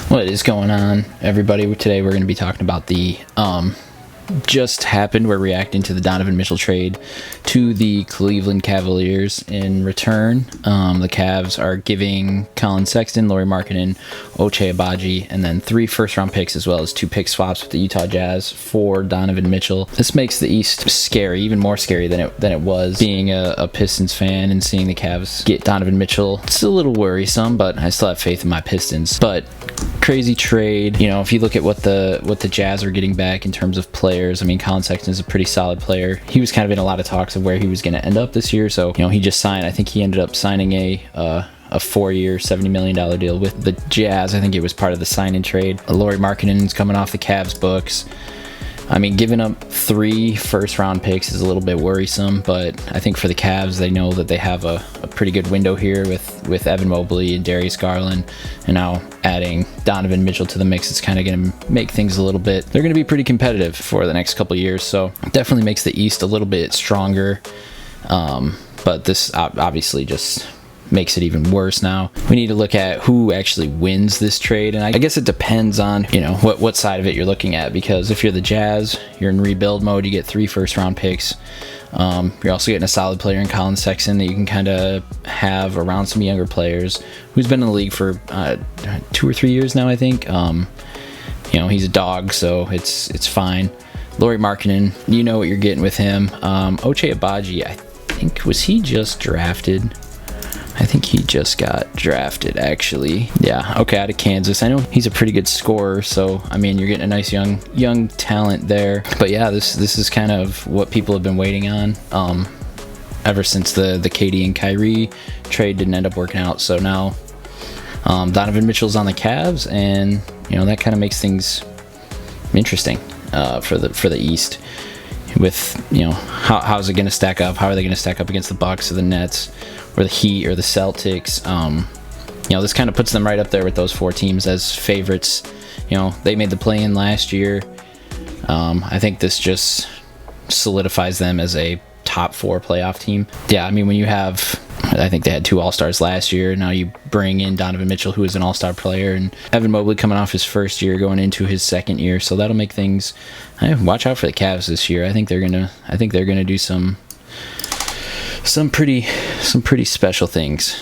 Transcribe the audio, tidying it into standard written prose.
What is going on, everybody? Today we're going to be talking about the just happened. We're reacting to the Donovan Mitchell trade to the Cleveland Cavaliers. In return, the Cavs are giving Colin Sexton, Lauri Markkanen, Ochai Agbaji, and then 3 first-round picks as well as 2 pick swaps with the Utah Jazz for Donovan Mitchell. This makes the East scary, even more scary than it was. Being a Pistons fan and seeing the Cavs get Donovan Mitchell, it's a little worrisome, but I still have faith in my Pistons. But crazy trade. If you look at what the Jazz are getting back in terms of players, I mean, Colin Sexton is a pretty solid player. He was kind of in a lot of talks of where he was going to end up this year. So, he just signed. I think he ended up signing a 4-year, $70 million deal with the Jazz. I think it was part of the sign-in trade. Lauri Markkanen's coming off the Cavs books. I mean, giving up 3 first-round picks is a little bit worrisome, but I think for the Cavs, they know that they have a pretty good window here with Evan Mobley and Darius Garland, and now adding Donovan Mitchell to the mix. It's kind of going to make things a little bit. They're going to be pretty competitive for the next couple years, so definitely makes the East a little bit stronger. But this obviously just makes it even worse now. We need to look at who actually wins this trade, and I guess it depends on what side of it you're looking at, because if you're the Jazz, you're in rebuild mode. You get 3 first-round picks. You're also getting a solid player in Colin Sexton that you can kind of have around some younger players, who's been in the league for 2 or 3 years now, I think. He's a dog, so it's fine. Lauri Markkanen, you know what you're getting with him. Ochai Agbaji, I think, was he just drafted? I think he just got drafted, actually. Yeah, okay, out of Kansas. I know he's a pretty good scorer, so, I mean, you're getting a nice young talent there. But yeah, this is kind of what people have been waiting on ever since the KD and Kyrie trade didn't end up working out. So now Donovan Mitchell's on the Cavs, and, that kind of makes things interesting for the East. With how's it going to stack up? How are they going to stack up against the Bucks or the Nets or the Heat or the Celtics? This kind of puts them right up there with those 4 teams as favorites. They made the play-in last year. I think this just solidifies them as a top 4 playoff team. Yeah, I mean, when you have, I think they had 2 All-Stars last year. Now you bring in Donovan Mitchell, who is an All-Star player, and Evan Mobley coming off his first year, going into his second year. So that'll make things. Watch out for the Cavs this year. I think they're gonna do some pretty special things.